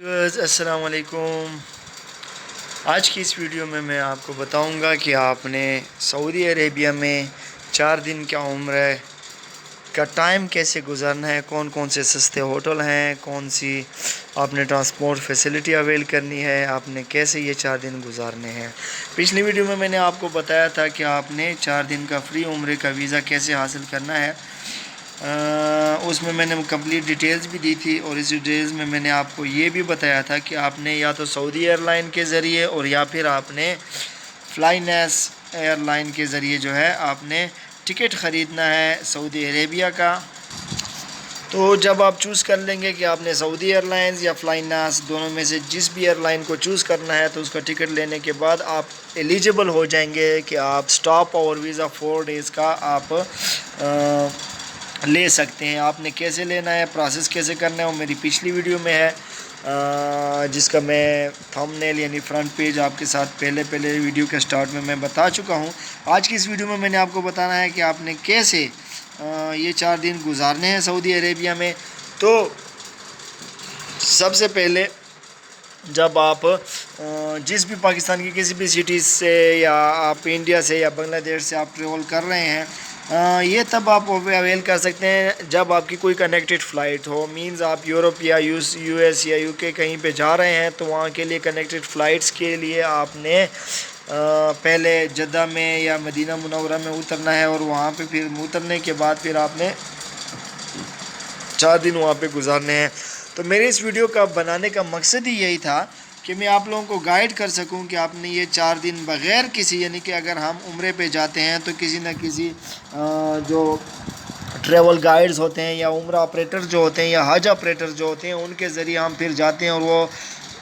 السلام علیکم۔ آج کی اس ویڈیو میں آپ کو بتاؤں گا کہ آپ نے سعودی عربیہ میں 4 دن کا عمرہ کا ٹائم کیسے گزارنا ہے، کون کون سے سستے ہوٹل ہیں، کون سی آپ نے ٹرانسپورٹ فیسلٹی اویل کرنی ہے، آپ نے کیسے یہ 4 دن گزارنے ہیں۔ پچھلی ویڈیو میں نے آپ کو بتایا تھا کہ آپ نے 4 دن کا فری عمرے کا ویزا کیسے حاصل کرنا ہے۔ اس میں نے کمپلیٹ ڈیٹیلز بھی دی تھی، اور اس ڈیٹیلز میں نے آپ کو یہ بھی بتایا تھا کہ آپ نے یا تو سعودی ایئر لائن کے ذریعے اور یا پھر آپ نے فلائی نیس ایئر لائن کے ذریعے جو ہے آپ نے ٹکٹ خریدنا ہے سعودی عربیہ کا۔ تو جب آپ چوز کر لیں گے کہ آپ نے سعودی ایئر لائنز یا فلائی نیس دونوں میں سے جس بھی ایئر لائن کو چوز کرنا ہے، تو اس کا ٹکٹ لینے کے بعد آپ ایلیجیبل ہو جائیں گے کہ آپ سٹاپ اور ویزا 4 ڈیز کا آپ لے سکتے ہیں۔ آپ نے کیسے لینا ہے، پروسیس کیسے کرنا ہے، وہ میری پچھلی ویڈیو میں ہے، جس کا میں تھم نیل یعنی فرنٹ پیج آپ کے ساتھ پہلے ویڈیو کے سٹارٹ میں بتا چکا ہوں۔ آج کی اس ویڈیو میں نے آپ کو بتانا ہے کہ آپ نے کیسے یہ 4 دن گزارنے ہیں سعودی عربیہ میں۔ تو سب سے پہلے جب آپ جس بھی پاکستان کی کسی بھی سٹیز سے یا آپ انڈیا سے یا بنگلہ دیش سے آپ ٹریول کر رہے ہیں، یہ تب آپ اویل کر سکتے ہیں جب آپ کی کوئی کنیکٹڈ فلائٹ ہو۔ مینز آپ یورپ یا یو ایس یا یو کے کہیں پہ جا رہے ہیں، تو وہاں کے لیے کنیکٹڈ فلائٹس کے لیے آپ نے پہلے جدہ میں یا مدینہ منورہ میں اترنا ہے، اور وہاں پہ پھر اترنے کے بعد پھر آپ نے 4 دن وہاں پہ گزارنے ہیں۔ تو میرے اس ویڈیو کا بنانے کا مقصد ہی یہی تھا کہ میں آپ لوگوں کو گائیڈ کر سکوں کہ آپ نے یہ 4 دن بغیر کسی، یعنی کہ اگر ہم عمرے پہ جاتے ہیں تو کسی نہ کسی جو ٹریول گائیڈز ہوتے ہیں یا عمرہ آپریٹر جو ہوتے ہیں یا حج آپریٹر جو ہوتے ہیں، ان کے ذریعے ہم پھر جاتے ہیں، اور وہ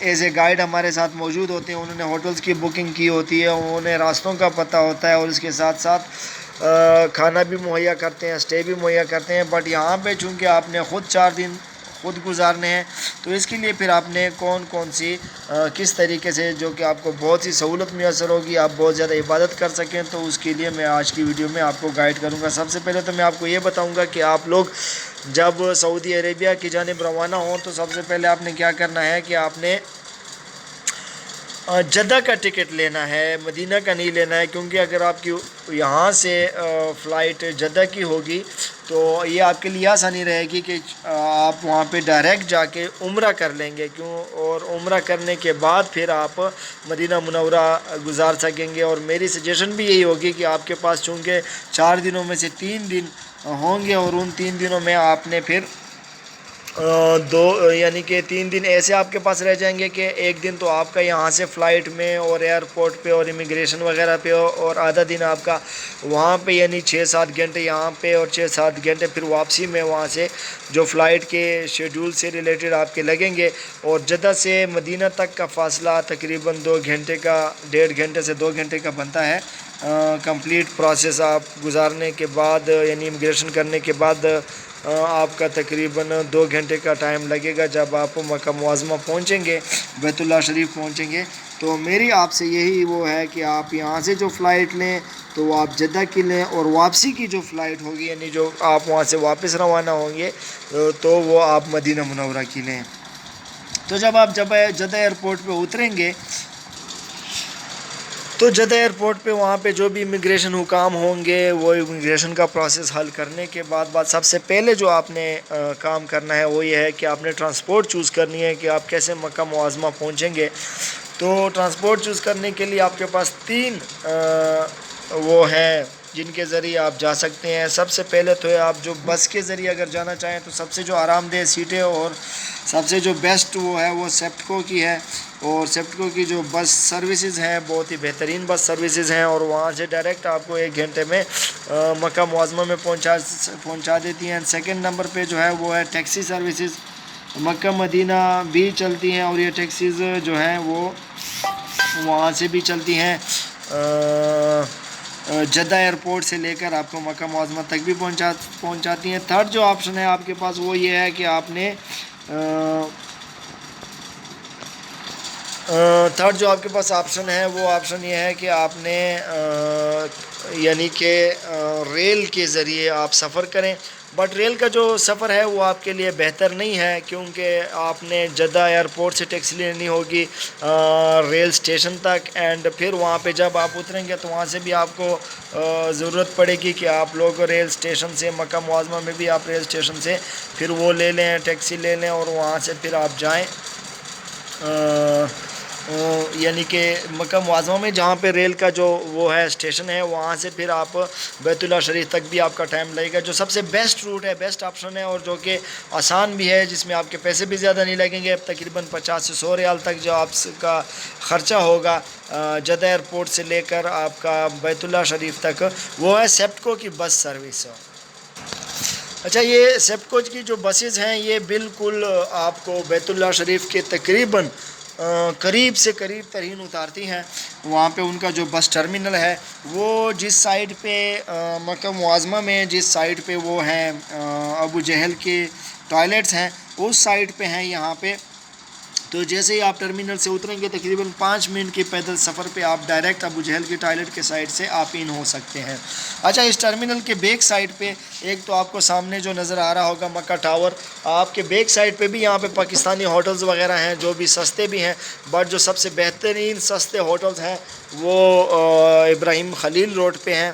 ایز اے گائیڈ ہمارے ساتھ موجود ہوتے ہیں۔ انہوں نے ہوٹلز کی بکنگ کی ہوتی ہے، انہیں راستوں کا پتہ ہوتا ہے، اور اس کے ساتھ ساتھ کھانا بھی مہیا کرتے ہیں، اسٹے بھی مہیا کرتے ہیں۔ بٹ یہاں پہ چونکہ آپ نے خود 4 دن خود گزارنے ہیں، تو اس کے لیے پھر آپ نے کون سی کس طریقے سے جو کہ آپ کو بہت سی سہولت میسر ہوگی، آپ بہت زیادہ عبادت کر سکیں، تو اس کے لیے میں آج کی ویڈیو میں آپ کو گائیڈ کروں گا۔ سب سے پہلے تو میں آپ کو یہ بتاؤں گا کہ آپ لوگ جب سعودی عربیہ کی جانب روانہ ہوں، تو سب سے پہلے آپ نے کیا کرنا ہے کہ آپ نے جدہ کا ٹکٹ لینا ہے، مدینہ کا نہیں لینا ہے، کیونکہ اگر آپ کی یہاں سے فلائٹ جدہ کی ہوگی تو یہ آپ کے لیے آسانی رہے گی کہ آپ وہاں پہ ڈائریکٹ جا کے عمرہ کر لیں گے، اور عمرہ کرنے کے بعد پھر آپ مدینہ منورہ گزار سکیں گے۔ اور میری سجیشن بھی یہی ہوگی کہ آپ کے پاس چونکہ 4 دنوں میں سے 3 دن ہوں گے، اور ان 3 دنوں میں آپ نے پھر یعنی کہ 3 دن ایسے آپ کے پاس رہ جائیں گے کہ ایک دن تو آپ کا یہاں سے فلائٹ میں اور ایئرپورٹ پہ اور امیگریشن وغیرہ پہ ہو، اور آدھا دن آپ کا وہاں پہ، یعنی 6-7 گھنٹے یہاں پہ اور 6-7 گھنٹے پھر واپسی میں وہاں سے جو فلائٹ کے شیڈول سے ریلیٹڈ آپ کے لگیں گے۔ اور جدہ سے مدینہ تک کا فاصلہ تقریباً 2 گھنٹے کا، 1.5 گھنٹے سے 2 گھنٹے کا بنتا ہے۔ کمپلیٹ پروسیس آپ گزارنے کے بعد، یعنی امیگریشن کرنے کے بعد آپ کا تقریباً 2 گھنٹے کا ٹائم لگے گا جب آپ مکہ معظمہ پہنچیں گے، بیت اللہ شریف پہنچیں گے۔ تو میری آپ سے یہی وہ ہے کہ آپ یہاں سے جو فلائٹ لیں تو وہ آپ جدہ کی لیں، اور واپسی کی جو فلائٹ ہوگی، یعنی جو آپ وہاں سے واپس روانہ ہوں گے، تو وہ آپ مدینہ منورہ کی لیں۔ تو جب آپ جدہ ایئرپورٹ پہ اتریں گے، تو جدہ ایئرپورٹ پہ وہاں پہ جو بھی امیگریشن حکام ہوں گے، وہ امیگریشن کا پروسیس حل کرنے کے بعد سب سے پہلے جو آپ نے کام کرنا ہے وہ یہ ہے کہ آپ نے ٹرانسپورٹ چوز کرنی ہے کہ آپ کیسے مکہ معظمہ پہنچیں گے۔ تو ٹرانسپورٹ چوز کرنے کے لیے آپ کے پاس 3 وہ ہیں جن کے ذریعے آپ جا سکتے ہیں۔ سب سے پہلے تو آپ جو بس کے ذریعے اگر جانا چاہیں تو سب سے جو آرام دہ سیٹیں اور سب سے جو بیسٹ وہ ہے وہ سیپٹکو کی ہے، اور سیپٹکو کی جو بس سروسز ہیں بہت ہی بہترین بس سروسز ہیں، اور وہاں سے ڈائریکٹ آپ کو 1 گھنٹے میں مکہ معظمہ میں پہنچا دیتی ہیں۔ سیکنڈ نمبر پہ جو ہے وہ ہے ٹیکسی سروسز، مکہ مدینہ بھی چلتی ہیں، اور یہ ٹیکسیز جو ہیں وہ وہاں سے بھی چلتی ہیں، جدہ ایئرپورٹ سے لے کر آپ کو مکہ معظمہ تک بھی پہنچاتی ہیں۔ تھرڈ جو آپشن ہے آپ کے پاس وہ یہ ہے کہ آپ نے تھرڈ جو آپ کے پاس آپشن ہے وہ آپشن یہ ہے کہ آپ نے یعنی کہ ریل کے ذریعے آپ سفر کریں۔ بٹ ریل کا جو سفر ہے وہ آپ کے لیے بہتر نہیں ہے، کیونکہ آپ نے جدہ ایئرپورٹ سے ٹیکسی لینی ہوگی ریل اسٹیشن تک، اینڈ پھر وہاں پہ جب آپ اتریں گے تو وہاں سے بھی آپ کو ضرورت پڑے گی کہ آپ لوگ ریل اسٹیشن سے مکہ معظمہ میں بھی آپ ریل اسٹیشن سے پھر وہ لے لیں، ٹیکسی لے لیں اور وہاں سے پھر آپ جائیں یعنی کہ مکہ معظمہ میں جہاں پہ ریل کا جو وہ ہے اسٹیشن ہے، وہاں سے پھر آپ بیت اللہ شریف تک بھی آپ کا ٹائم لگے گا، جو سب سے بیسٹ روٹ ہے، بیسٹ آپشن ہے، اور جو کہ آسان بھی ہے، جس میں آپ کے پیسے بھی زیادہ نہیں لگیں گے، اب تقریباً 50 سے 100 ریال تک جو آپ کا خرچہ ہوگا جدہ ایئرپورٹ سے لے کر آپ کا بیت اللہ شریف تک، وہ ہے سیپٹکو کی بس سروس۔ اچھا، یہ سیپٹکو کی جو بسیز ہیں یہ بالکل آپ کو بیت اللہ شریف کے تقریباً قریب سے قریب ترین اتارتی ہیں۔ وہاں پہ ان کا جو بس ٹرمینل ہے وہ جس سائڈ پہ مکہ معظمہ میں جس سائڈ پہ وہ ہیں ابو جہل کے ٹوائلٹس ہیں، اس سائڈ پہ ہیں یہاں پہ۔ تو جیسے ہی آپ ٹرمینل سے اتریں گے تقریباً 5 منٹ کے پیدل سفر پہ آپ ڈائریکٹ ابو جہل کی ٹوائلٹ کے سائڈ سے آپ ان ہو سکتے ہیں۔ اچھا، اس ٹرمینل کے بیک سائڈ پہ ایک تو آپ کو سامنے جو نظر آ رہا ہوگا مکہ ٹاور، آپ کے بیک سائڈ پہ بھی یہاں پہ پاکستانی ہوٹلز وغیرہ ہیں جو بھی سستے بھی ہیں، بٹ جو سب سے بہترین سستے ہوٹلز ہیں وہ ابراہیم خلیل روڈ پہ ہیں۔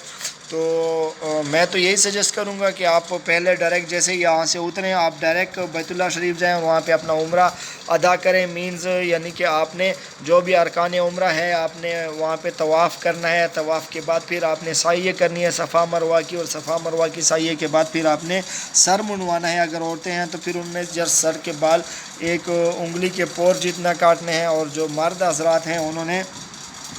تو میں تو یہی سجیسٹ کروں گا کہ آپ پہلے ڈائریکٹ جیسے یہاں سے اتریں آپ ڈائریکٹ بیت اللہ شریف جائیں، وہاں پہ اپنا عمرہ ادا کریں، مینز یعنی کہ آپ نے جو بھی ارکان عمرہ ہے آپ نے وہاں پہ طواف کرنا ہے، طواف کے بعد پھر آپ نے سعی کرنی ہے صفا مروہ کی، اور صفا مروہ کی سعی کے بعد پھر آپ نے سر منڈوانا ہے۔ اگر عورتیں ہیں تو پھر ان میں جس سر کے بال ایک انگلی کے پور جتنا کاٹنے ہیں، اور جو مرد حضرات ہیں انہوں نے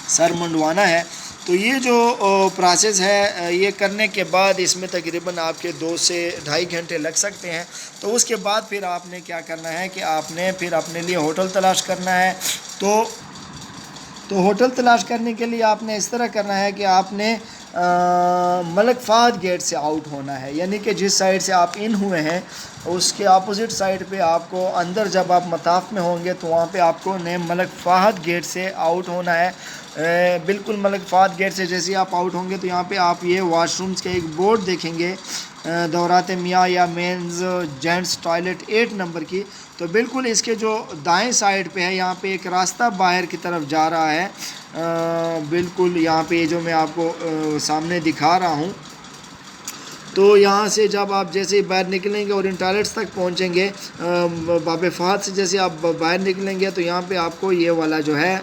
سر منڈوانا ہے۔ تو یہ جو پروسیس ہے یہ کرنے کے بعد اس میں تقریباً آپ کے 2 سے 2.5 گھنٹے لگ سکتے ہیں۔ تو اس کے بعد پھر آپ نے کیا کرنا ہے کہ آپ نے پھر اپنے لیے ہوٹل تلاش کرنا ہے۔ تو ہوٹل تلاش کرنے کے لیے آپ نے اس طرح کرنا ہے کہ آپ نے ملک فہد گیٹ سے آؤٹ ہونا ہے، یعنی کہ جس سائڈ سے آپ ان ہوئے ہیں اس کے اپوزٹ سائڈ پہ آپ کو اندر جب آپ مطاف میں ہوں گے تو وہاں پہ آپ کو ملک فہد گیٹ سے آؤٹ ہونا ہے۔ بالکل ملک فہد گیٹ سے جیسے آپ آؤٹ ہوں گے تو یہاں پہ آپ یہ واش رومز کے ایک بورڈ دیکھیں گے، دورات میاں یا مینز جینٹس ٹوائلٹ 8 نمبر کی۔ تو بالکل اس کے جو دائیں سائڈ پہ ہے یہاں پہ ایک راستہ باہر کی طرف جا رہا ہے، بالکل یہاں پہ جو میں آپ کو سامنے دکھا رہا ہوں۔ تو یہاں سے جب آپ جیسے ہی باہر نکلیں گے اور ان ٹوائلٹس تک پہنچیں گے، باب فہد سے جیسے آپ باہر نکلیں گے تو یہاں پہ آپ کو یہ والا جو ہے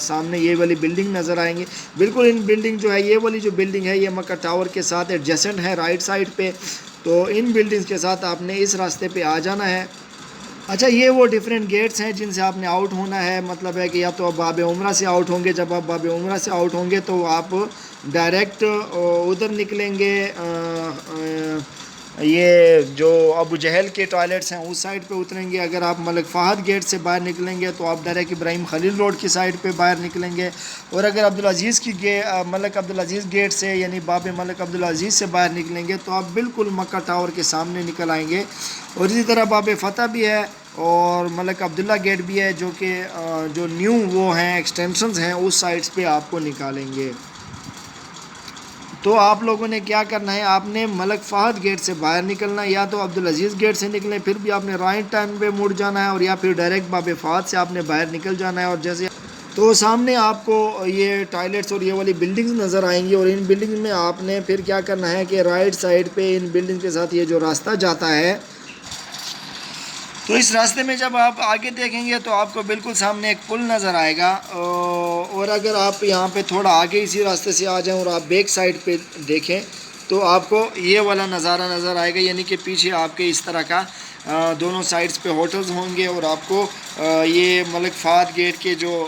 سامنے یہ والی بلڈنگ نظر آئیں گی۔ بالکل ان بلڈنگ جو ہے، یہ والی جو بلڈنگ ہے یہ مکہ ٹاور کے ساتھ ایڈجسنٹ ہے رائٹ سائڈ پہ۔ تو ان بلڈنگز کے ساتھ آپ نے اس راستے پہ آ جانا ہے۔ اچھا، یہ وہ ڈیفرنٹ گیٹس ہیں جن سے آپ نے آؤٹ ہونا ہے، مطلب ہے کہ یا تو آپ باب عمرہ سے آؤٹ ہوں گے، جب آپ باب عمرہ سے آؤٹ ہوں گے تو آپ ڈائریکٹ ادھر نکلیں گے، یہ جو ابو جہل کے ٹوائلٹس ہیں اس سائڈ پہ اتریں گے۔ اگر آپ ملک فہد گیٹ سے باہر نکلیں گے تو آپ ڈائریکٹ ابراہیم خلیل روڈ کی سائڈ پہ باہر نکلیں گے، اور اگر عبدالعزیز کی ملک عبدالعزیز گیٹ سے یعنی باب ملک عبدالعزیز سے باہر نکلیں گے تو آپ بالکل مکہ ٹاور کے سامنے نکل آئیں گے۔ اور اسی طرح باب فتح بھی ہے اور ملک عبداللہ گیٹ بھی ہے، جو کہ جو نیو وہ ہیں ایکسٹینشنز ہیں اس سائڈس پہ آپ کو نکالیں گے۔ تو آپ لوگوں نے کیا کرنا ہے، آپ نے ملک فہد گیٹ سے باہر نکلنا ہے، یا تو عبدالعزیز گیٹ سے نکلیں پھر بھی آپ نے رائٹ ٹرن پہ مڑ جانا ہے، اور یا پھر ڈائریکٹ باب فہد سے آپ نے باہر نکل جانا ہے۔ اور جیسے تو سامنے آپ کو یہ ٹوائلٹس اور یہ والی بلڈنگز نظر آئیں گی، اور ان بلڈنگ میں آپ نے پھر کیا کرنا ہے کہ رائٹ سائڈ پہ ان بلڈنگ کے ساتھ یہ جو راستہ جاتا ہے، تو اس راستے میں جب آپ آگے دیکھیں گے تو آپ کو بالکل سامنے ایک پل نظر آئے گا، اور اگر آپ یہاں پہ تھوڑا آگے اسی راستے سے آ جائیں اور آپ بیک سائڈ پہ دیکھیں تو آپ کو یہ والا نظارہ نظر آئے گا، یعنی کہ پیچھے آپ کے اس طرح کا دونوں سائڈز پہ ہوٹلز ہوں گے، اور آپ کو یہ ملک فہد گیٹ کے جو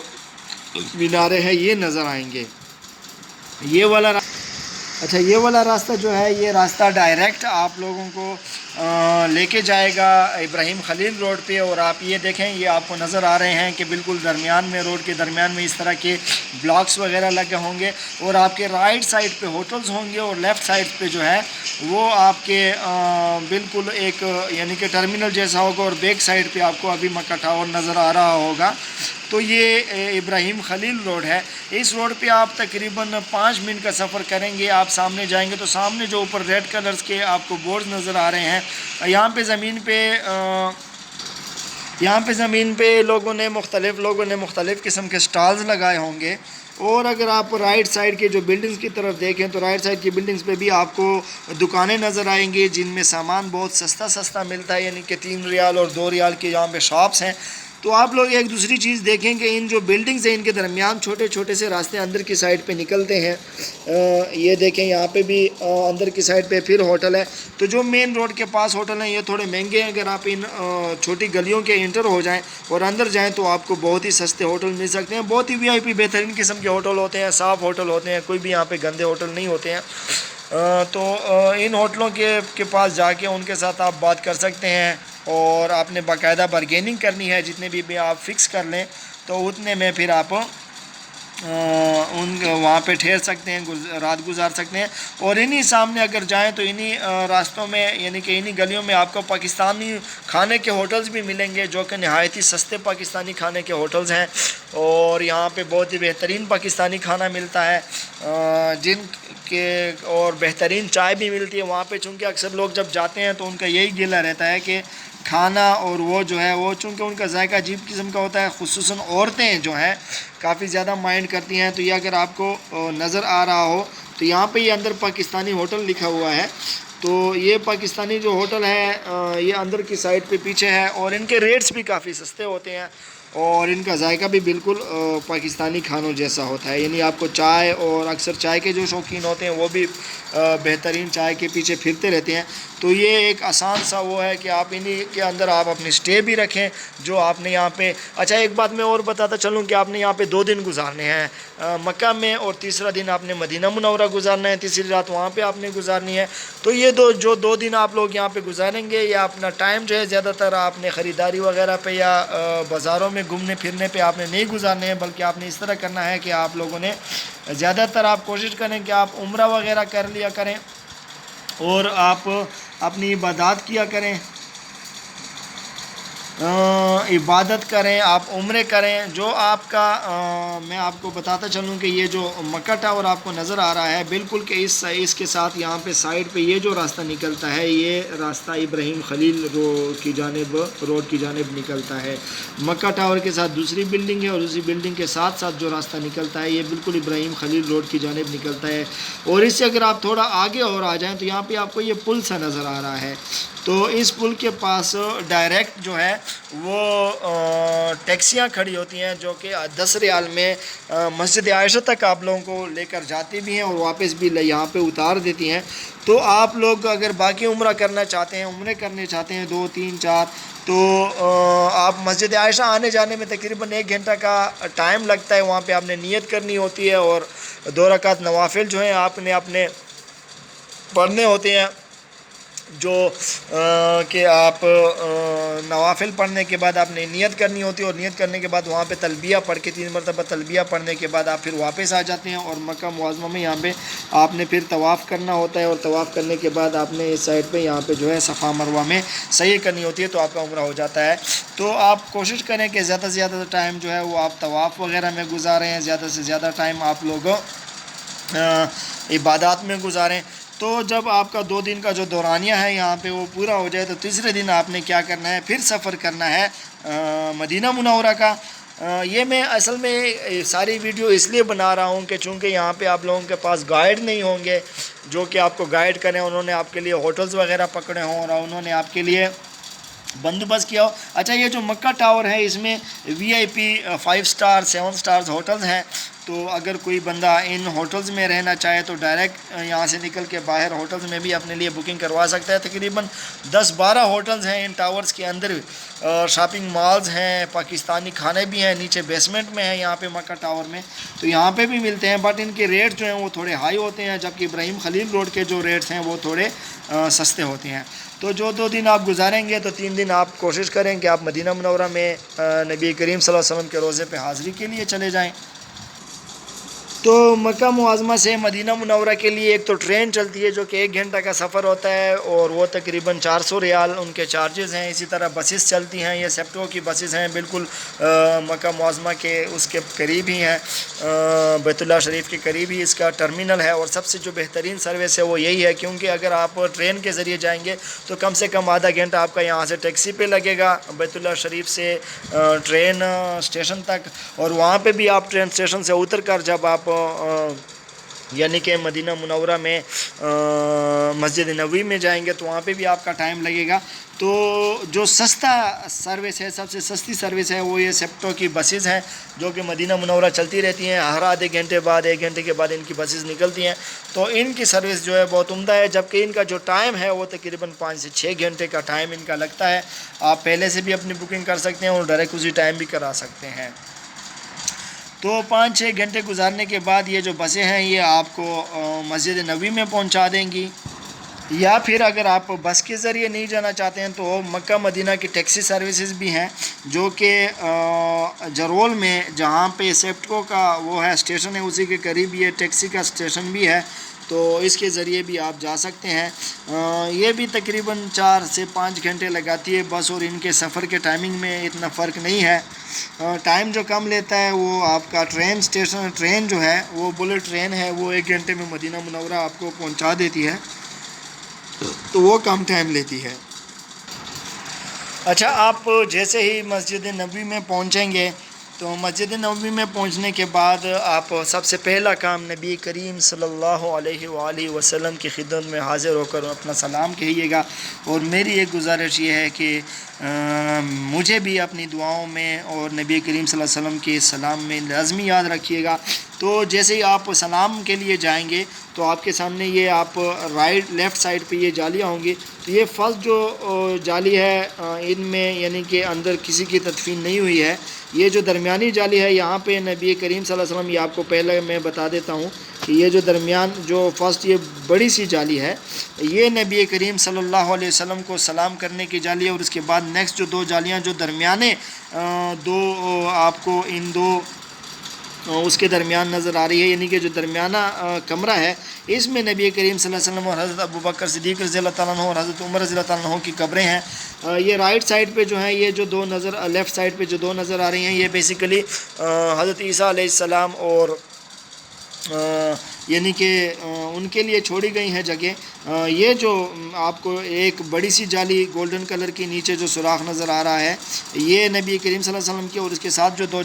مینارے ہیں یہ نظر آئیں گے۔ یہ والا اچھا، یہ والا راستہ جو ہے یہ راستہ ڈائریکٹ آپ لوگوں کو لے کے جائے گا ابراہیم خلیل روڈ پہ، اور آپ یہ دیکھیں یہ آپ کو نظر آ رہے ہیں کہ بالکل درمیان میں روڈ کے درمیان میں اس طرح کے بلاکس وغیرہ لگے ہوں گے، اور آپ کے رائٹ سائڈ پہ ہوٹلز ہوں گے، اور لیفٹ سائڈ پہ جو ہے وہ آپ کے بالکل ایک یعنی کہ ٹرمینل جیسا ہوگا، اور بیک سائڈ پہ آپ کو ابھی مکہ ٹاور نظر آ رہا ہوگا۔ تو یہ ابراہیم خلیل روڈ ہے. اس روڈ پہ آپ تقریباً 5 منٹ کا سفر کریں گے. آپ سامنے جائیں گے تو سامنے جو اوپر ریڈ کلرز کے آپ کو بورڈز نظر آ رہے ہیں, یہاں پہ زمین پہ لوگوں نے مختلف قسم کے سٹالز لگائے ہوں گے. اور اگر آپ رائٹ سائڈ کے جو بلڈنگز کی طرف دیکھیں تو رائٹ سائڈ کی بلڈنگز پہ بھی آپ کو دکانیں نظر آئیں گی جن میں سامان بہت سستا ملتا ہے, یعنی کہ 3 ریال اور 2 ریال کے یہاں پہ شاپس ہیں. تو آپ لوگ ایک دوسری چیز دیکھیں کہ ان جو بلڈنگز ہیں ان کے درمیان چھوٹے چھوٹے سے راستے اندر کی سائڈ پہ نکلتے ہیں. یہ دیکھیں یہاں پہ بھی اندر کی سائڈ پہ پھر ہوٹل ہے. تو جو مین روڈ کے پاس ہوٹل ہیں یہ تھوڑے مہنگے ہیں. اگر آپ ان چھوٹی گلیوں کے انٹر ہو جائیں اور اندر جائیں تو آپ کو بہت ہی سستے ہوٹل مل سکتے ہیں. بہت ہی VIP بہترین قسم کے ہوٹل ہوتے ہیں, صاف ہوٹل ہوتے ہیں, کوئی بھی یہاں پہ گندے ہوٹل نہیں ہوتے ہیں. تو ان ہوٹلوں کے پاس جا کے ان کے ساتھ آپ بات کر سکتے ہیں اور آپ نے باقاعدہ بارگیننگ کرنی ہے. جتنے بھی آپ فکس کر لیں تو اتنے میں پھر آپ وہاں پہ ٹھہر سکتے ہیں, رات گزار سکتے ہیں. اور انہی سامنے اگر جائیں تو انہی راستوں میں یعنی کہ انہی گلیوں میں آپ کو پاکستانی کھانے کے ہوٹلز بھی ملیں گے جو کہ نہایت ہی سستے پاکستانی کھانے کے ہوٹلز ہیں. اور یہاں پہ بہت ہی بہترین پاکستانی کھانا ملتا ہے جن کے اور بہترین چائے بھی ملتی ہے وہاں پہ. چونکہ اکثر لوگ جب جاتے ہیں تو ان کا یہی گلہ رہتا ہے کہ کھانا اور وہ جو ہے وہ چونکہ ان کا ذائقہ عجیب قسم کا ہوتا ہے. خصوصاً عورتیں جو ہیں کافی زیادہ مائنڈ کرتی ہیں. تو یہ اگر آپ کو نظر آ رہا ہو تو یہاں پہ یہ اندر پاکستانی ہوٹل لکھا ہوا ہے. تو یہ پاکستانی جو ہوٹل ہے یہ اندر کی سائڈ پہ پیچھے ہے اور ان کے ریٹس بھی کافی سستے ہوتے ہیں اور ان کا ذائقہ بھی بالکل پاکستانی کھانوں جیسا ہوتا ہے. یعنی آپ کو چائے, اور اکثر چائے کے جو شوقین ہوتے ہیں وہ بھی بہترین چائے کے پیچھے پھرتے رہتے ہیں. تو یہ ایک آسان سا وہ ہے کہ آپ انہی کے اندر آپ اپنی سٹے بھی رکھیں جو آپ نے یہاں پہ. اچھا ایک بات میں اور بتاتا چلوں کہ آپ نے یہاں پہ 2 دن گزارنے ہیں مکہ میں, اور تیسرا دن آپ نے مدینہ منورہ گزارنا ہے, تیسری رات وہاں پہ آپ نے گزارنی ہے. تو یہ 2 دن آپ لوگ یہاں پہ گزاریں گے, یا اپنا ٹائم جو ہے زیادہ تر آپ نے خریداری وغیرہ پہ یا بازاروں میں گھومنے پھرنے پہ آپ نے نہیں گزارنے ہیں, بلکہ آپ نے اس طرح کرنا ہے کہ آپ لوگوں نے زیادہ تر آپ کوشش کریں کہ آپ عمرہ وغیرہ کر لیا کریں اور آپ اپنی عبادات کیا کریں, عبادت کریں, آپ عمرے کریں. جو آپ کا میں آپ کو بتاتا چلوں کہ یہ جو مکہ ٹاور آپ کو نظر آ رہا ہے بالکل کہ اس کے ساتھ یہاں پہ سائڈ پہ یہ جو راستہ نکلتا ہے یہ راستہ ابراہیم خلیل روڈ کی جانب نکلتا ہے. مکہ ٹاور کے ساتھ دوسری بلڈنگ ہے اور اسی بلڈنگ کے ساتھ جو راستہ نکلتا ہے یہ بالکل ابراہیم خلیل روڈ کی جانب نکلتا ہے. اور اس سے اگر آپ تھوڑا آگے اور آ جائیں تو یہاں پہ آپ کو یہ پل سا نظر آ رہا ہے. تو اس پل کے پاس ڈائریکٹ جو ہے وہ ٹیکسیاں کھڑی ہوتی ہیں جو کہ 10 ریال میں مسجد عائشہ تک آپ لوگوں کو لے کر جاتی بھی ہیں اور واپس بھی یہاں پہ اتار دیتی ہیں. تو آپ لوگ اگر باقی عمرہ کرنا چاہتے ہیں, عمرے کرنے چاہتے ہیں 2 3 4 تو آپ مسجد عائشہ آنے جانے میں تقریباً 1 گھنٹہ کا ٹائم لگتا ہے. وہاں پہ آپ نے نیت کرنی ہوتی ہے اور 2 رکعت نوافل جو ہیں آپ نے اپنے پڑھنے ہوتے ہیں, جو کہ آپ نوافل پڑھنے کے بعد آپ نے نیت کرنی ہوتی ہے اور نیت کرنے کے بعد وہاں پہ تلبیہ پڑھ کے 3 مرتبہ تلبیہ پڑھنے کے بعد آپ پھر واپس آ جاتے ہیں اور مکہ معظمہ میں یہاں پہ آپ نے پھر طواف کرنا ہوتا ہے. اور طواف کرنے کے بعد آپ نے اس سائڈ پہ یہاں پہ جو ہے صفا مروہ میں سعی کرنی ہوتی ہے تو آپ کا عمرہ ہو جاتا ہے. تو آپ کوشش کریں کہ زیادہ سے زیادہ ٹائم جو ہے وہ آپ طواف وغیرہ میں گزاریں, زیادہ سے زیادہ ٹائم آپ لوگ عبادات میں گزاریں. تو جب آپ کا 2 دن کا جو دورانیہ ہے یہاں پہ وہ پورا ہو جائے تو تیسرے دن آپ نے کیا کرنا ہے, پھر سفر کرنا ہے مدینہ منورہ کا. یہ میں اصل میں ساری ویڈیو اس لیے بنا رہا ہوں کہ چونکہ یہاں پہ آپ لوگوں کے پاس گائیڈ نہیں ہوں گے جو کہ آپ کو گائیڈ کریں, انہوں نے آپ کے لیے ہوٹلز وغیرہ پکڑے ہوں اور انہوں نے آپ کے لیے بندوبست کیا ہو. اچھا یہ جو مکہ ٹاور ہے اس میں VIP 5 سٹار 7 سٹارز ہوٹلز ہیں. تو اگر کوئی بندہ ان ہوٹلز میں رہنا چاہے تو ڈائریکٹ یہاں سے نکل کے باہر ہوٹلز میں بھی اپنے لیے بکنگ کروا سکتا ہے. تقریباً 10-12 ہوٹلز ہیں ان ٹاورز کے اندر, شاپنگ مالز ہیں, پاکستانی کھانے بھی ہیں, نیچے بیسمنٹ میں ہیں یہاں پہ مکہ ٹاور میں, تو یہاں پہ بھی ملتے ہیں. بٹ ان کے ریٹ جو ہیں وہ تھوڑے ہائی ہوتے ہیں, جبکہ ابراہیم خلیل روڈ کے جو ریٹس ہیں وہ تھوڑے سستے ہوتے ہیں. تو جو 2 دن آپ گزاریں گے تو 3 دن آپ کوشش کریں کہ آپ مدینہ منورہ میں نبی کریم صلی اللہ علیہ وسلم کے روضے پہ حاضری کے لیے چلے جائیں. تو مکہ معظمہ سے مدینہ منورہ کے لیے ایک تو ٹرین چلتی ہے جو کہ 1 گھنٹہ کا سفر ہوتا ہے اور وہ تقریباً 400 ریال ان کے چارجز ہیں. اسی طرح بسیز چلتی ہیں, یہ سیپٹو کی بسیز ہیں, بالکل مکہ معظمہ کے اس کے قریب ہی ہیں, بیت اللہ شریف کے قریب ہی اس کا ٹرمینل ہے. اور سب سے جو بہترین سروس ہے وہ یہی ہے, کیونکہ اگر آپ ٹرین کے ذریعے جائیں گے تو کم سے کم آدھا گھنٹہ آپ کا یہاں سے ٹیکسی پہ لگے گا بیت اللہ شریف سے ٹرین اسٹیشن تک, اور وہاں پہ بھی آپ ٹرین اسٹیشن سے اتر کر جب آپ یعنی کہ مدینہ منورہ میں مسجد نبوی میں جائیں گے تو وہاں پہ بھی آپ کا ٹائم لگے گا. تو جو سستا سروس ہے, سب سے سستی سروس ہے وہ یہ سیپٹو کی بسیز ہیں جو کہ مدینہ منورہ چلتی رہتی ہیں. ہر آدھے گھنٹے بعد 1 گھنٹے کے بعد ان کی بسیز نکلتی ہیں. تو ان کی سروس جو ہے بہت عمدہ ہے, جبکہ ان کا جو ٹائم ہے وہ تقریباً 5 سے 6 گھنٹے کا ٹائم ان کا لگتا ہے. آپ پہلے سے بھی اپنی بکنگ کر سکتے ہیں اور ڈائریکٹ اسی ٹائم بھی کرا سکتے ہیں. تو 5-6 گھنٹے گزارنے کے بعد یہ جو بسیں ہیں یہ آپ کو مسجد نبوی میں پہنچا دیں گی. یا پھر اگر آپ بس کے ذریعے نہیں جانا چاہتے ہیں تو مکہ مدینہ کی ٹیکسی سروسز بھی ہیں جو کہ جرول میں جہاں پہ سیپٹکو کا وہ ہے اسٹیشن ہے اسی کے قریب یہ ٹیکسی کا اسٹیشن بھی ہے, تو اس کے ذریعے بھی آپ جا سکتے ہیں. یہ بھی تقریباً 4 سے 5 گھنٹے لگاتی ہے بس, اور ان کے سفر کے ٹائمنگ میں اتنا فرق نہیں ہے. ٹائم جو کم لیتا ہے وہ آپ کا ٹرین جو ہے وہ بلٹ ٹرین ہے, وہ 1 گھنٹے میں مدینہ منورہ آپ کو پہنچا دیتی ہے, تو وہ کم ٹائم لیتی ہے. اچھا, آپ جیسے ہی مسجد نبوی میں پہنچیں گے تو مسجد نبوی میں پہنچنے کے بعد آپ سب سے پہلا کام نبی کریم صلی اللہ علیہ وآلہ وسلم کی خدمت میں حاضر ہو کر اپنا سلام کہیے گا. اور میری ایک گزارش یہ ہے کہ مجھے بھی اپنی دعاؤں میں اور نبی کریم صلی اللہ علیہ وسلم کے سلام میں لازمی یاد رکھیے گا. تو جیسے ہی آپ سلام کے لیے جائیں گے تو آپ کے سامنے یہ آپ لیفٹ سائڈ پہ یہ جالیاں ہوں گی. تو یہ فرسٹ جو جالی ہے ان میں یعنی کہ اندر کسی کی تدفین نہیں ہوئی ہے. یہ جو درمیانی جالی ہے یہاں پہ نبی کریم صلی اللہ علیہ وسلم, یہ آپ کو پہلے میں بتا دیتا ہوں کہ یہ جو درمیان جو فرسٹ یہ بڑی سی جالی ہے یہ نبی کریم صلی اللہ علیہ وسلم کو سلام کرنے کی جالی ہے. اور اس کے بعد نیکسٹ جو 2 جالیاں جو درمیانے دو آپ کو ان دو اس کے درمیان نظر آ رہی ہے, یعنی کہ جو درمیانہ کمرہ ہے اس میں نبی کریم صلی اللہ علیہ وسلم اور حضرت ابوبکر صدیق رضی اللہ تعالیٰ عنہ اور حضرت عمر رضی اللہ تعالیٰ عنہ کی قبریں ہیں. یہ رائٹ سائڈ پہ جو ہیں یہ جو 2 لیفٹ سائڈ پہ جو 2 نظر آ رہی ہیں یہ بیسیکلی حضرت عیسیٰ علیہ السلام اور یعنی کہ ان کے لیے چھوڑی گئی ہیں جگہ. یہ جو آپ کو ایک بڑی سی جالی گولڈن کلر کی نیچے جو سوراخ نظر آ رہا ہے یہ نبی کریم صلی اللہ علیہ وسلم کی, اور اس کے ساتھ جو 2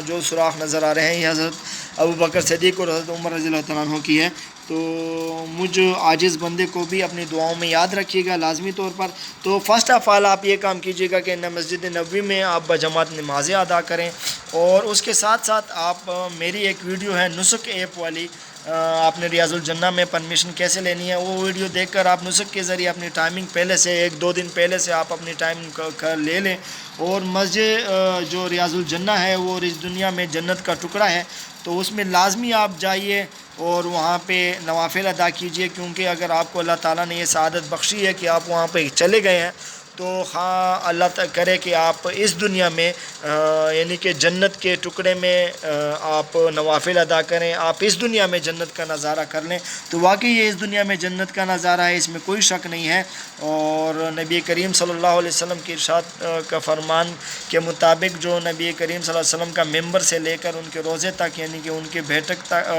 جو سوراخ نظر آ رہے ہیں یہ حضرت ابوبکر صدیق اور حضرت عمر رضی اللہ تعالیٰ عنہ کی ہے. تو مجھ عاجز بندے کو بھی اپنی دعاؤں میں یاد رکھیے گا لازمی طور پر. تو فرسٹ آف آل آپ یہ کام کیجیے گا کہ مسجد نبوی میں آپ بجماعت نمازیں ادا کریں, اور اس کے ساتھ ساتھ آپ میری ایک ویڈیو ہے نسک ایپ والی, آپ نے ریاض الجنہ میں پرمیشن کیسے لینی ہے وہ ویڈیو دیکھ کر آپ نسک کے ذریعے اپنی ٹائمنگ پہلے سے 1-2 دن پہلے سے آپ اپنی ٹائم لے لیں. اور مسجد جو ریاض الجنہ ہے وہ اس دنیا میں جنت کا ٹکڑا ہے, تو اس میں لازمی آپ جائیے اور وہاں پہ نوافل ادا کیجئے, کیونکہ اگر آپ کو اللہ تعالیٰ نے یہ سعادت بخشی ہے کہ آپ وہاں پہ چلے گئے ہیں تو اللہ کرے کہ آپ اس دنیا میں یعنی کہ جنت کے ٹکڑے میں آپ نوافل ادا کریں, آپ اس دنیا میں جنت کا نظارہ کر لیں. تو واقعی یہ اس دنیا میں جنت کا نظارہ ہے, اس میں کوئی شک نہیں ہے. اور نبی کریم صلی اللہ علیہ وسلم کی ارشاد کا فرمان کے مطابق جو نبی کریم صلی اللہ علیہ وسلم کا ممبر سے لے کر ان کے روضے تک یعنی کہ ان کے بیٹھک تک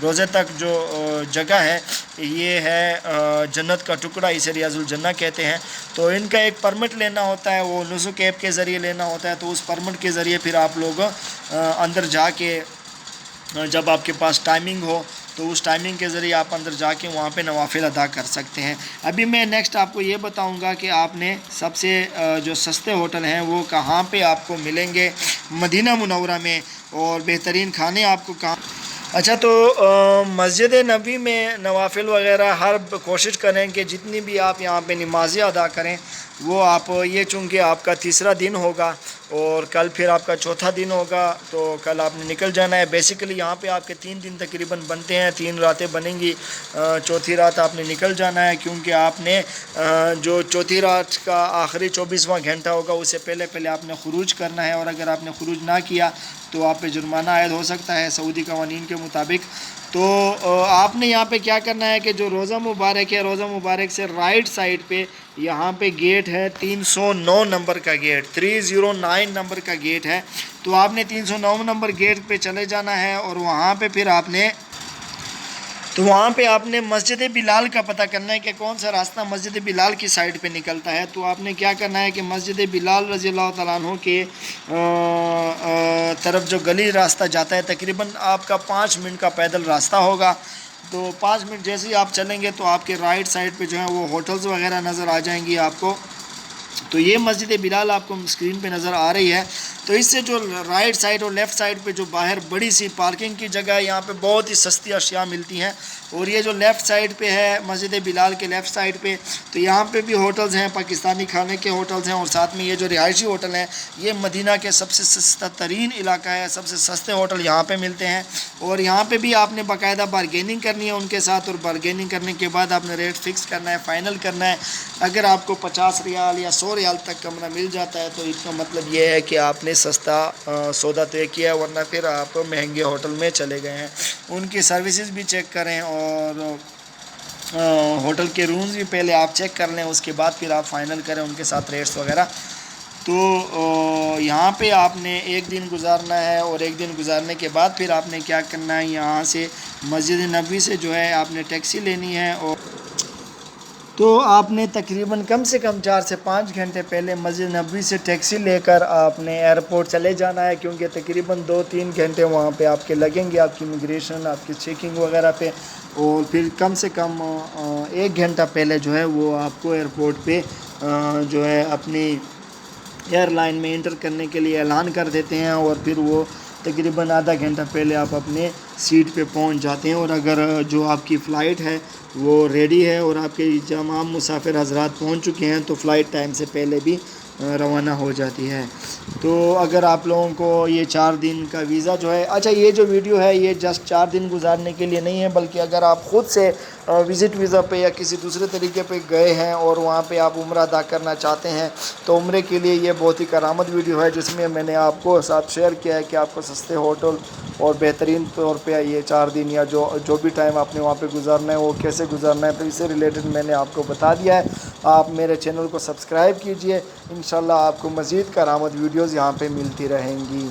روضے تک جو جگہ ہے یہ ہے جنت کا ٹکڑا, اسے ریاض الجنہ کہتے ہیں. تو ان کا ایک پرمٹ لینا ہوتا ہے, وہ نسک ایپ کے ذریعے لینا ہوتا ہے. تو اس پرمٹ کے ذریعے پھر آپ لوگ اندر جا کے جب آپ کے پاس ٹائمنگ ہو تو اس ٹائمنگ کے ذریعے آپ اندر جا کے وہاں پہ نوافل ادا کر سکتے ہیں. ابھی میں نیکسٹ آپ کو یہ بتاؤں گا کہ آپ نے سب سے جو سستے ہوٹل ہیں وہ کہاں پہ آپ کو ملیں گے مدینہ منورہ میں, اور بہترین کھانے آپ کو کہاں. اچھا, تو مسجد نبوی میں نوافل وغیرہ ہر کوشش کریں کہ جتنی بھی آپ یہاں پہ نمازیں ادا کریں وہ آپ یہ چونکہ آپ کا تیسرا دن ہوگا اور کل پھر آپ کا چوتھا دن ہوگا، تو کل آپ نے نکل جانا ہے۔ بیسیکلی یہاں پہ آپ کے 3 دن تقریباً بنتے ہیں، 3 راتیں بنیں گی، چوتھی رات آپ نے نکل جانا ہے، کیونکہ آپ نے جو چوتھی رات کا آخری 24واں گھنٹہ ہوگا اسے پہلے آپ نے خروج کرنا ہے، اور اگر آپ نے خروج نہ کیا تو آپ پہ جرمانہ عائد ہو سکتا ہے سعودی قوانین کے مطابق۔ تو آپ نے یہاں پہ کیا کرنا ہے کہ جو روزہ مبارک ہے، روزہ مبارک سے رائٹ سائڈ پہ یہاں پہ گیٹ ہے 309 نمبر کا گیٹ، 309 نمبر کا گیٹ ہے، تو آپ نے 309 نمبر گیٹ پہ چلے جانا ہے، اور وہاں پہ پھر آپ نے مسجد بلال کا پتہ کرنا ہے کہ کون سا راستہ مسجد بلال کی سائڈ پہ نکلتا ہے۔ تو آپ نے کیا کرنا ہے کہ مسجد بلال رضی اللہ تعالیٰ عنہ کے طرف جو گلی راستہ جاتا ہے، تقریباً آپ کا 5 منٹ کا پیدل راستہ ہوگا، تو 5 منٹ جیسے ہی آپ چلیں گے تو آپ کے رائٹ سائڈ پہ جو ہے وہ ہوٹلز وغیرہ نظر آ جائیں گی آپ کو۔ تو یہ مسجد بلال آپ کو اسکرین پہ نظر آ رہی ہے، تو اس سے جو رائٹ سائڈ اور لیفٹ سائڈ پہ جو باہر بڑی سی پارکنگ کی جگہ ہے، یہاں پہ بہت ہی سستی اشیاء ملتی ہیں، اور یہ جو لیفٹ سائڈ پہ ہے مسجد بلال کے لیفٹ سائڈ پہ، تو یہاں پہ بھی ہوٹلز ہیں، پاکستانی کھانے کے ہوٹلز ہیں، اور ساتھ میں یہ جو رہائشی ہوٹل ہیں، یہ مدینہ کے سب سے سستا ترین علاقہ ہے، سب سے سستے ہوٹل یہاں پہ ملتے ہیں، اور یہاں پہ بھی آپ نے باقاعدہ بارگیننگ کرنی ہے ان کے ساتھ، اور بارگیننگ کرنے کے بعد آپ نے ریٹ فکس کرنا ہے، فائنل کرنا ہے۔ اگر آپ کو 50 ریال یا 100 ریال تک کمرہ مل جاتا ہے تو اس کا مطلب یہ ہے کہ آپ نے سستا سودا طے کیا ہے، ورنہ پھر آپ مہنگے ہوٹل میں چلے گئے ہیں۔ ان کی سروسز بھی چیک کریں، اور ہوٹل کے رومز بھی پہلے آپ چیک کر لیں، اس کے بعد پھر آپ فائنل کریں ان کے ساتھ ریٹس وغیرہ۔ تو یہاں پہ آپ نے ایک دن گزارنا ہے، اور ایک دن گزارنے کے بعد پھر آپ نے کیا کرنا ہے، یہاں سے مسجد نبوی سے جو ہے آپ نے ٹیکسی لینی ہے، اور تو آپ نے تقریباً کم سے کم 4 سے 5 گھنٹے پہلے مسجد نبوی سے ٹیکسی لے کر آپ نے ایئرپورٹ چلے جانا ہے، کیونکہ تقریباً 2-3 گھنٹے وہاں پہ آپ کے لگیں گے، آپ کی امیگریشن، آپ کی چیکنگ وغیرہ پہ، اور پھر کم سے کم 1 گھنٹہ پہلے جو ہے وہ آپ کو ایئرپورٹ پہ جو ہے اپنی ایئر لائن میں انٹر کرنے کے لیے اعلان کر دیتے ہیں، اور پھر وہ تقریباً آدھا گھنٹہ پہلے آپ اپنے سیٹ پہ پہنچ جاتے ہیں، اور اگر جو آپ کی فلائٹ ہے وہ ریڈی ہے اور آپ کے تمام مسافر حضرات پہنچ چکے ہیں تو فلائٹ ٹائم سے پہلے بھی روانہ ہو جاتی ہے۔ تو اگر آپ لوگوں کو یہ 4 دن کا ویزا جو ہے، اچھا یہ جو ویڈیو ہے یہ جسٹ 4 دن گزارنے کے لیے نہیں ہے، بلکہ اگر آپ خود سے وزٹ ویزا پہ یا کسی دوسرے طریقے پہ گئے ہیں اور وہاں پہ آپ عمرہ ادا کرنا چاہتے ہیں تو عمرے کے لیے یہ بہت ہی کارآمد ویڈیو ہے، جس میں نے آپ کو ساتھ شیئر کیا ہے کہ آپ کو سستے ہوٹل اور بہترین طور پہ یہ 4 دن یا جو بھی ٹائم آپ نے وہاں پہ گزارنا ہے وہ کیسے گزارنا ہے، تو اس سے ریلیٹڈ میں نے آپ کو بتا دیا ہے۔ آپ میرے چینل کو سبسکرائب کیجئے، انشاءاللہ آپ کو مزید کارآمد ویڈیوز یہاں پہ ملتی رہیں گی۔